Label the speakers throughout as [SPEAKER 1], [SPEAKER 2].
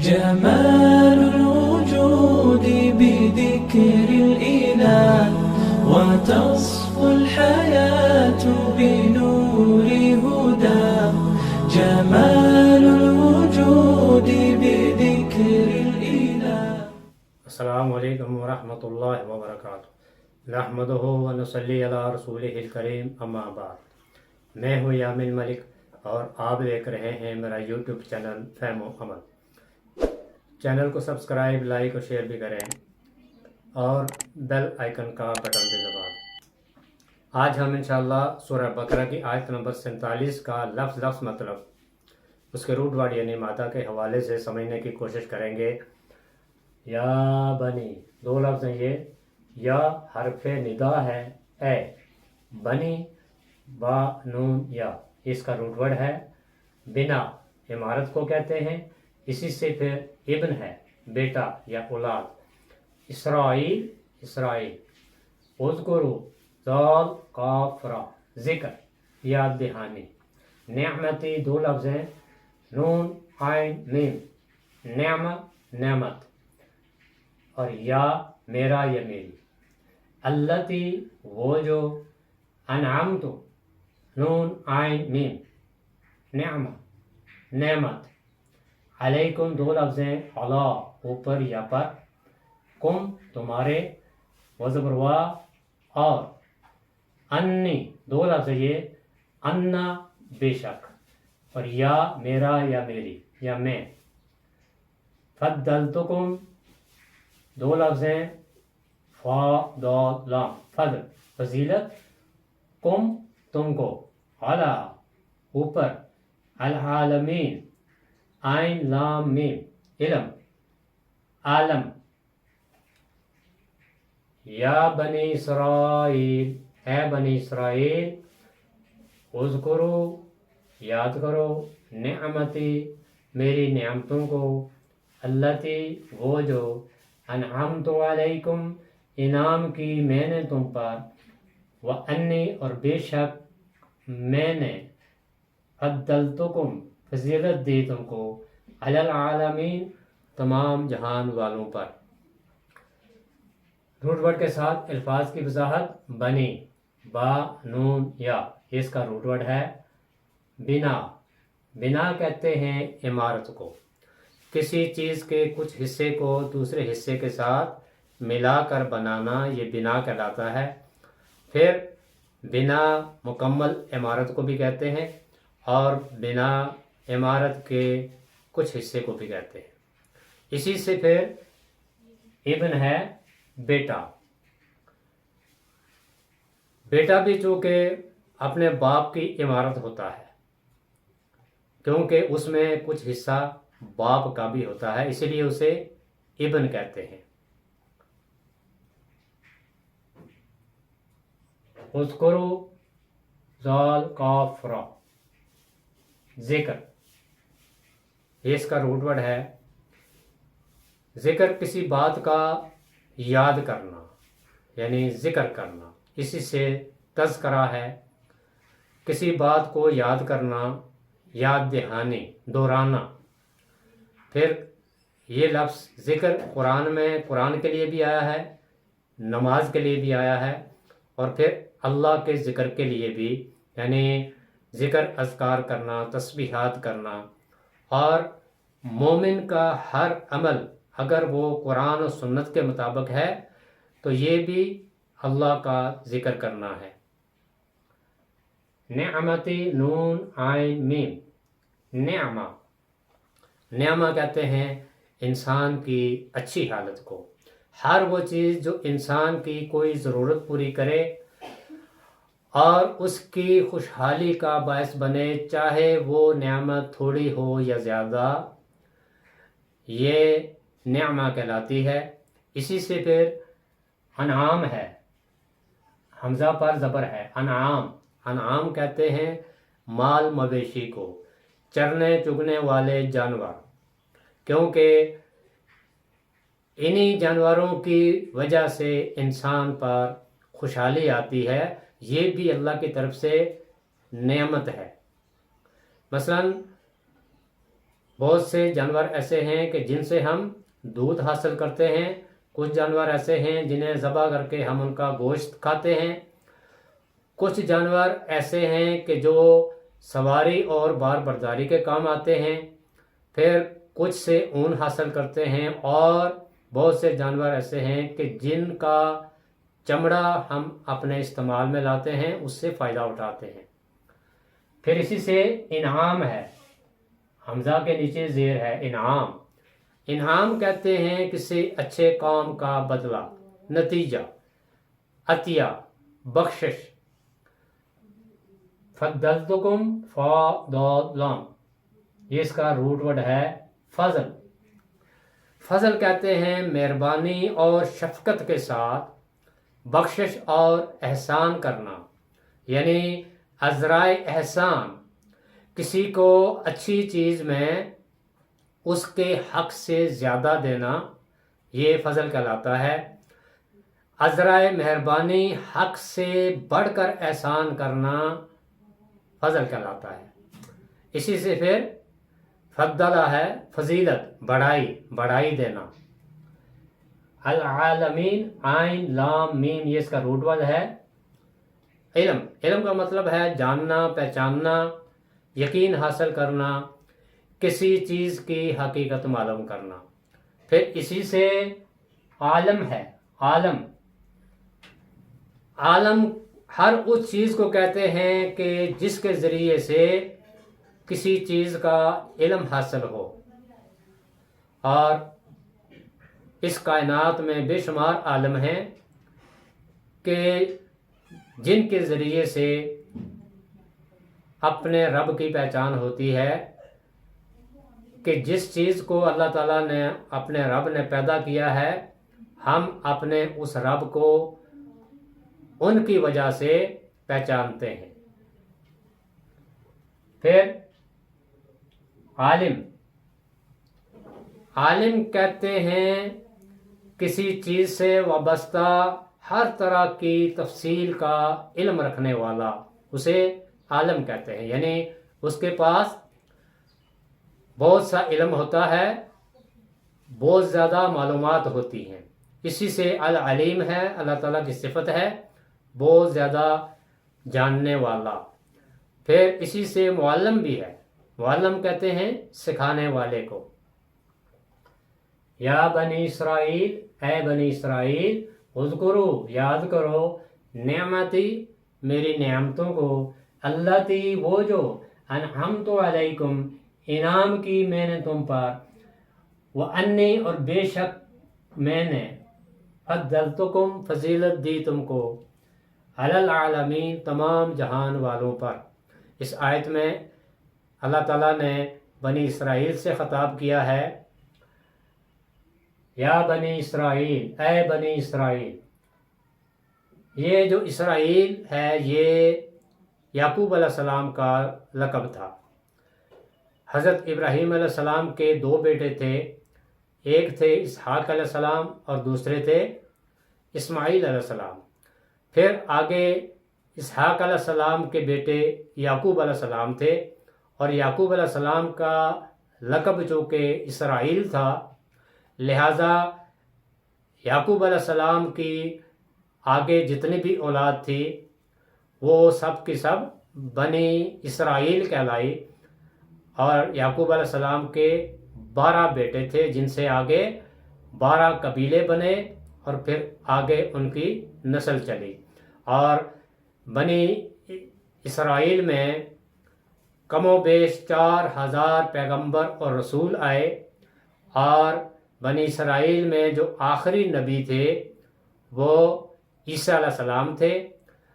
[SPEAKER 1] جمال الوجود بذكر الإله وتصفو الحياة بنور هدى. جمال الوجود بذكر الإله.
[SPEAKER 2] السلام علیکم ورحمۃ اللہ وبرکاتہ. نحمدہ ونصلی علی رسولہ الکریم، اما بعد. میں ہوں یامن ملک اور آپ دیکھ رہے ہیں میرا یوٹیوب چینل فہم و عمل. چینل کو سبسکرائب، لائک اور شیئر بھی کریں اور بیل آئیکن کا بٹن بھی دبا دیں. آج ہم انشاءاللہ سورہ بقرہ کی آیت نمبر 47 کا لفظ مطلب اس کے روٹ ورڈ یعنی مادہ کے حوالے سے سمجھنے کی کوشش کریں گے. یا بنی، دو لفظ ہیں یہ. یا حرف ندا ہے، اے. بنی با نون یا، اس کا روٹ ورڈ ہے. بنا عمارت کو کہتے ہیں، اسی سے پھر ابن ہے، بیٹا یا اولاد. اسرائیل، اسرائیل. اذکرو، ذال قاف را، ذکر، یاد دہانی. نعمتی، دو لفظ ہیں، نون عین میم. نعمت، نعمت. اور یا میرا یا میری. اللتی، وہ جو. انعمت، نون عین میم. نعمت، نعمت. علیکم، دو لفظ ہیں، علا اوپر یا پر. کم تمہارے، وزبر وا. اور انی، دو لفظ یہ، انا بے شک. اور یا میرا یا میری یا میں. فضلتکم، دو لفظ ہیں، فا دال لام. فضل فضیلت. کم تم کو. علا اوپر. العالمین عین لام میم. علم، عالم. یا بنی اسرائیل، اے بنی اسرائیل. اذکرو، یاد کرو. نعمتی، میری نعمتوں کو. اللتی، وہ جو. انعمت علیکم، انعام کی میں نے تم پر. وانی، اور بے شک میں نے. فضلتکم، فضیلت دی تم کو. علی العالمین، تمام جہان والوں پر. روٹ ورڈ کے ساتھ الفاظ کی وضاحت. بنی با نون یا، اس کا روٹ ورڈ ہے. بنا، بنا کہتے ہیں عمارت کو. کسی چیز کے کچھ حصے کو دوسرے حصے کے ساتھ ملا کر بنانا، یہ بنا کہلاتا ہے. پھر بنا مکمل عمارت کو بھی کہتے ہیں اور بنا عمارت کے کچھ حصے کو بھی کہتے ہیں. اسی سے پھر ابن ہے، بیٹا. بیٹا بھی چونکہ اپنے باپ کی عمارت ہوتا ہے، کیونکہ اس میں کچھ حصہ باپ کا بھی ہوتا ہے، اسی لیے اسے ابن کہتے ہیں. اذکرو، ذال قاف را، ذکر. اس کا روٹ ورڈ ہے. ذکر کسی بات کا یاد کرنا یعنی ذکر کرنا، اسی سے تذکرہ ہے. کسی بات کو یاد کرنا، یاد دہانی، دہرانا. پھر یہ لفظ ذکر قرآن میں قرآن کے لیے بھی آیا ہے، نماز کے لیے بھی آیا ہے، اور پھر اللہ کے ذکر کے لیے بھی، یعنی ذکر اذکار کرنا، تسبیحات کرنا. اور مومن کا ہر عمل اگر وہ قرآن و سنت کے مطابق ہے تو یہ بھی اللہ کا ذکر کرنا ہے. نعمتی، نون عین میم. نعمہ، نعمہ کہتے ہیں انسان کی اچھی حالت کو. ہر وہ چیز جو انسان کی کوئی ضرورت پوری کرے اور اس کی خوشحالی کا باعث بنے، چاہے وہ نعمت تھوڑی ہو یا زیادہ، یہ نعمہ کہلاتی ہے. اسی سے پھر انعام ہے، حمزہ پر زبر ہے. انعام، انعام کہتے ہیں مال مویشی کو، چرنے چگنے والے جانور، کیونکہ انہی جانوروں کی وجہ سے انسان پر خوشحالی آتی ہے. یہ بھی اللہ کی طرف سے نعمت ہے. مثلا بہت سے جانور ایسے ہیں کہ جن سے ہم دودھ حاصل کرتے ہیں، کچھ جانور ایسے ہیں جنہیں ذبح کر کے ہم ان کا گوشت کھاتے ہیں، کچھ جانور ایسے ہیں کہ جو سواری اور بار برداری کے کام آتے ہیں، پھر کچھ سے اون حاصل کرتے ہیں، اور بہت سے جانور ایسے ہیں کہ جن کا چمڑا ہم اپنے استعمال میں لاتے ہیں، اس سے فائدہ اٹھاتے ہیں۔ پھر اسی سے انعام ہے، حمزہ کے نیچے زیر ہے انعام۔ انعام کہتے ہیں کسی اچھے کام کا بدلہ، نتیجہ، عطیہ، بخشش۔ فضلتکم فضلا، یہ اس کا روٹ ورڈ ہے فضل۔ فضل کہتے ہیں مہربانی اور شفقت کے ساتھ بخشش اور احسان کرنا، یعنی عذرائے احسان، کسی کو اچھی چیز میں اس کے حق سے زیادہ دینا، یہ فضل کہلاتا ہے۔ عذرائے مہربانی، حق سے بڑھ کر احسان کرنا فضل کہلاتا ہے۔ اسی سے پھر فضلہ ہے فضیلت، بڑائی دینا۔ العالمین، عین لام میم، یہ اس کا روٹ ورڈ ہے علم۔ علم کا مطلب ہے جاننا، پہچاننا، یقین حاصل کرنا، کسی چیز کی حقیقت معلوم کرنا۔ پھر اسی سے عالم ہے، عالم۔ عالم ہر اس چیز کو کہتے ہیں کہ جس کے ذریعے سے کسی چیز کا علم حاصل ہو، اور اس کائنات میں بے شمار عالم ہیں کہ جن کے ذریعے سے اپنے رب کی پہچان ہوتی ہے، کہ جس چیز کو اللہ تعالیٰ نے اپنے رب نے پیدا کیا ہے، ہم اپنے اس رب کو ان کی وجہ سے پہچانتے ہیں۔ پھر عالم، عالم کہتے ہیں کسی چیز سے وابستہ ہر طرح کی تفصیل کا علم رکھنے والا، اسے عالم کہتے ہیں، یعنی اس کے پاس بہت سا علم ہوتا ہے، بہت زیادہ معلومات ہوتی ہیں۔ اسی سے العلیم ہے، اللہ تعالیٰ کی صفت ہے، بہت زیادہ جاننے والا۔ پھر اسی سے معلم بھی ہے، معلم کہتے ہیں سکھانے والے کو۔ یا بنی اسرائیل، اے بنی اسرائیل، اذکرو، یاد کرو، نعمتی، میری نعمتوں کو، اللتی، وہ جو، انعمت علیکم، انعام کی میں نے تم پر، وانی، اور بے شک میں نے، فضلتکم، فضیلت دی تم کو، علی العالمین، تمام جہان والوں پر۔ اس آیت میں اللہ تعالیٰ نے بنی اسرائیل سے خطاب کیا ہے، یا بنی اسرائیل، اے بنی اسرائیل۔ یہ جو اسرائیل ہے یہ یعقوب علیہ السلام کا لقب تھا۔ حضرت ابراہیم علیہ السلام کے دو بیٹے تھے، ایک تھے اسحاق علیہ السلام اور دوسرے تھے اسماعیل علیہ السلام۔ پھر آگے اسحاق علیہ السلام کے بیٹے یعقوب علیہ السلام تھے، اور یعقوب علیہ السلام کا لقب چونکہ اسرائیل تھا، لہٰذا یعقوب علیہ السلام کی آگے جتنی بھی اولاد تھی وہ سب کی سب بنی اسرائیل کہلائی، اور یعقوب علیہ السلام کے 12 بیٹے تھے، جن سے آگے 12 قبیلے بنے، اور پھر آگے ان کی نسل چلی۔ اور بنی اسرائیل میں کم و بیش 4000 پیغمبر اور رسول آئے، اور بنی اسرائیل میں جو آخری نبی تھے وہ عیسیٰ علیہ السلام تھے۔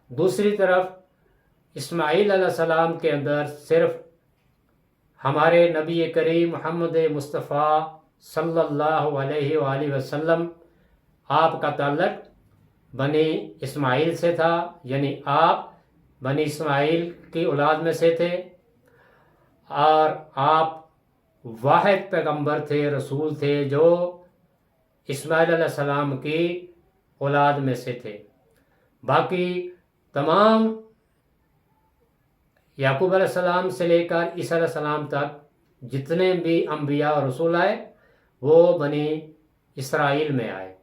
[SPEAKER 2] دوسری طرف اسماعیل علیہ السلام کے اندر صرف ہمارے نبی کریم محمد مصطفیٰ صلی اللہ علیہ وآلہ وسلم، آپ کا تعلق بنی اسماعیل سے تھا، یعنی آپ بنی اسماعیل کی اولاد میں سے تھے، اور آپ واحد پیغمبر تھے، رسول تھے، جو اسماعیل علیہ السلام کی اولاد میں سے تھے۔ باقی تمام یعقوب علیہ السلام سے لے کر عیسیٰ علیہ السلام تک جتنے بھی انبیاء اور رسول آئے وہ بنی اسرائیل میں آئے۔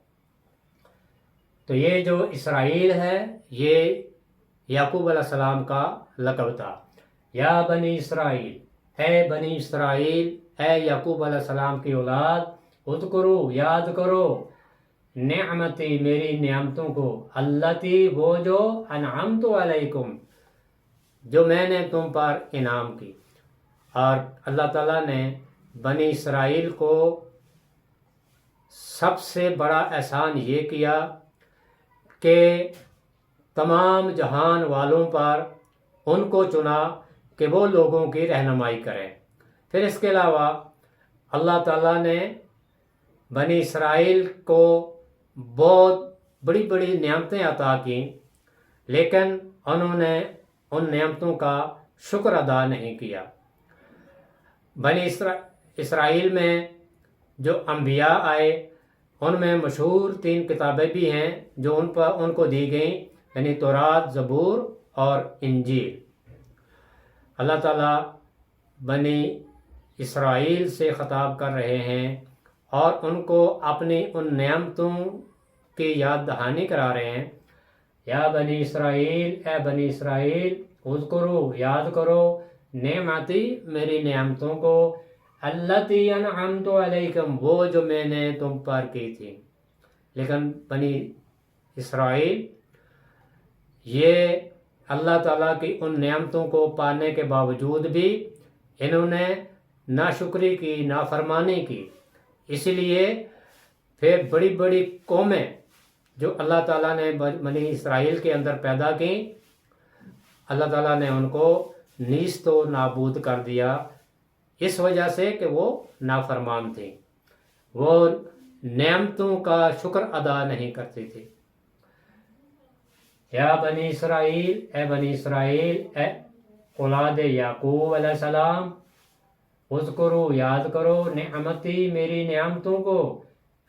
[SPEAKER 2] تو یہ جو اسرائیل ہے یہ یعقوب علیہ السلام کا لقب تھا۔ یا بنی اسرائیل، اے بنی اسرائیل، اے یعقوب علیہ السلام کی اولاد، اذکرو، یاد کرو، نعمتی، میری نعمتوں کو، اللتی، وہ جو، انعمت علیکم، جو میں نے تم پر انعام کی۔ اور اللہ تعالیٰ نے بنی اسرائیل کو سب سے بڑا احسان یہ کیا کہ تمام جہان والوں پر ان کو چنا کہ وہ لوگوں کی رہنمائی کریں۔ پھر اس کے علاوہ اللہ تعالیٰ نے بنی اسرائیل کو بہت بڑی بڑی نعمتیں عطا کیں، لیکن انہوں نے ان نعمتوں کا شکر ادا نہیں کیا۔ بنی اسرائیل میں جو انبیاء آئے ان میں مشہور 3 کتابیں بھی ہیں جو ان کو دی گئیں، یعنی تورات، زبور اور انجیل۔ اللہ تعالیٰ بنی اسرائیل سے خطاب کر رہے ہیں اور ان کو اپنی ان نعمتوں کی یاد دہانی کرا رہے ہیں۔ یا بنی اسرائیل، اے بنی اسرائیل، اذکرو، یاد کرو، نعمتی، میری نعمتوں کو، اللتی انعمت علیکم، وہ جو میں نے تم پر کی تھی۔ لیکن بنی اسرائیل یہ اللہ تعالیٰ کی ان نعمتوں کو پانے کے باوجود بھی انہوں نے ناشکری کی، نافرمانی کی۔ اس لیے پھر بڑی بڑی قومیں جو اللہ تعالیٰ نے بنی اسرائیل کے اندر پیدا کی، اللہ تعالیٰ نے ان کو نیست و نابود کر دیا، اس وجہ سے کہ وہ نافرمان تھیں، وہ نعمتوں کا شکر ادا نہیں کرتی تھی۔ یا بنی اسرائیل، اے بنی اسرائیل، اے اولاد یعقوب علیہ السلام، اذکرو، یاد کرو، نعمتی، میری نعمتوں کو،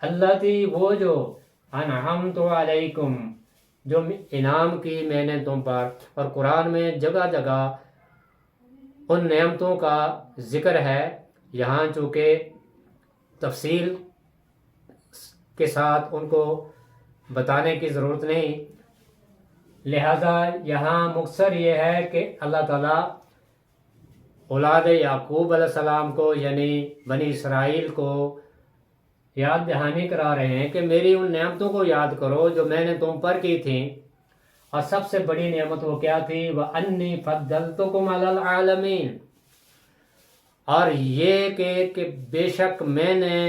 [SPEAKER 2] اللتی، وہ جو، انعمت علیکم، جو انعام کی میں نے تم پر۔ اور قرآن میں جگہ جگہ ان نعمتوں کا ذکر ہے، یہاں چونکہ تفصیل کے ساتھ ان کو بتانے کی ضرورت نہیں، لہذا یہاں مختصر یہ ہے کہ اللہ تعالیٰ اولاد یعقوب علیہ السلام کو یعنی بنی اسرائیل کو یاد دہانی کرا رہے ہیں کہ میری ان نعمتوں کو یاد کرو جو میں نے تم پر کی تھیں۔ اور سب سے بڑی نعمت وہ کیا تھی؟ وَأَنِّي فَضَّلْتُكُمْ عَلَى الْعَالَمِينَ، اور یہ کہ بے شک میں نے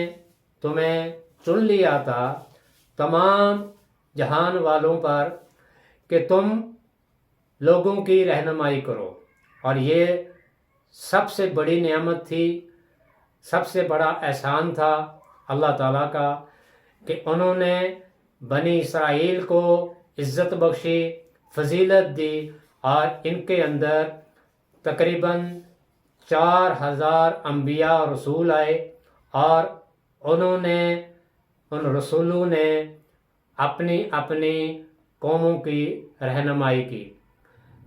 [SPEAKER 2] تمہیں چن لیا تھا تمام جہان والوں پر کہ تم لوگوں کی رہنمائی کرو۔ اور یہ سب سے بڑی نعمت تھی، سب سے بڑا احسان تھا اللہ تعالیٰ کا کہ انہوں نے بنی اسرائیل کو عزت بخشی، فضیلت دی، اور ان کے اندر تقریباً 4000 انبیاء اور رسول آئے، اور انہوں نے، ان رسولوں نے اپنی اپنی قوموں کی رہنمائی کی۔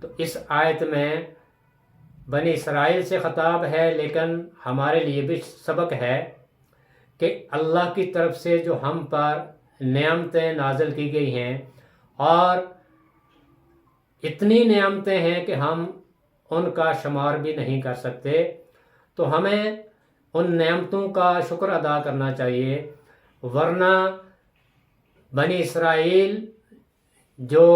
[SPEAKER 2] تو اس آیت میں بنی اسرائیل سے خطاب ہے، لیکن ہمارے لیے بھی سبق ہے کہ اللہ کی طرف سے جو ہم پر نعمتیں نازل کی گئی ہیں، اور اتنی نعمتیں ہیں کہ ہم ان کا شمار بھی نہیں کر سکتے، تو ہمیں ان نعمتوں کا شکر ادا کرنا چاہیے، ورنہ بنی اسرائیل جو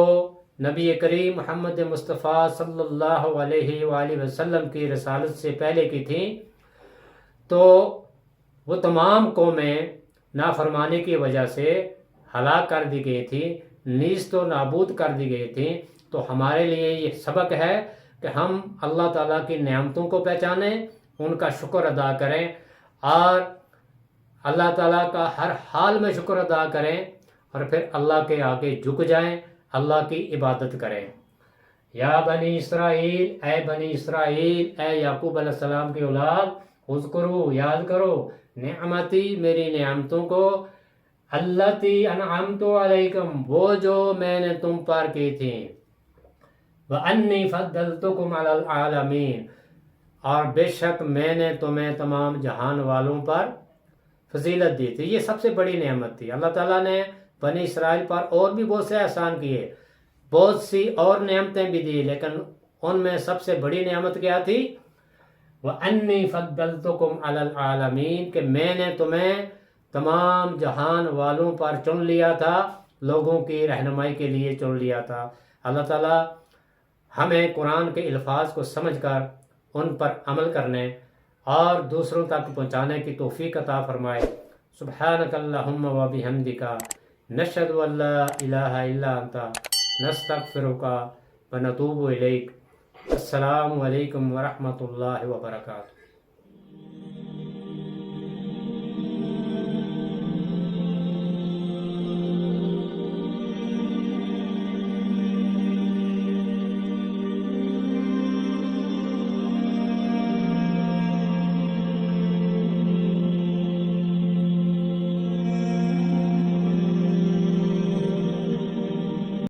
[SPEAKER 2] نبی کریم محمد مصطفیٰ صلی اللہ علیہ وآلہ وسلم کی رسالت سے پہلے کی تھیں، تو وہ تمام قومیں نافرمانی کی وجہ سے ہلاک کر دی گئی تھی، نیست و نابود کر دی گئی تھی۔ تو ہمارے لیے یہ سبق ہے کہ ہم اللہ تعالیٰ کی نعمتوں کو پہچانیں، ان کا شکر ادا کریں، اور اللہ تعالیٰ کا ہر حال میں شکر ادا کریں، اور پھر اللہ کے آگے جھک جائیں، اللہ کی عبادت کریں۔ یا بنی اسرائیل، اے بنی اسرائیل، اے یعقوب علیہ السلام کی اولاد، اذکرو، یاد کرو، نعمتی، میری نعمتوں کو، اللتی انعمت علیکم، وہ جو میں نے تم پر کی تھیں، وَأَنِّي فَضَّلْتُكُمْ عَلَى الْعَالَمِينَ، اور بے شک میں نے تمہیں تمام جہان والوں پر فضیلت دی تھی۔ یہ سب سے بڑی نعمت تھی۔ اللہ تعالیٰ نے بنی اسرائیل پر اور بھی بہت سے احسان کیے، بہت سی اور نعمتیں بھی دی، لیکن ان میں سب سے بڑی نعمت کیا تھی؟ وَأَنِّي فَضَّلْتُكُمْ عَلَى الْعَالَمِينَ، کہ میں نے تمہیں تمام جہان والوں پر چن لیا تھا، لوگوں کی رہنمائی کے لیے چن لیا تھا۔ اللہ تعالیٰ ہمیں قرآن کے الفاظ کو سمجھ کر ان پر عمل کرنے اور دوسروں تک پہنچانے کی توفیق عطا فرمائے۔ سبحانک اللہم و بحمدک، نشہد ان لا الہ الا انت، نستغفرک و نتوب الیک۔ السلام علیکم ورحمۃ اللہ وبرکاتہ۔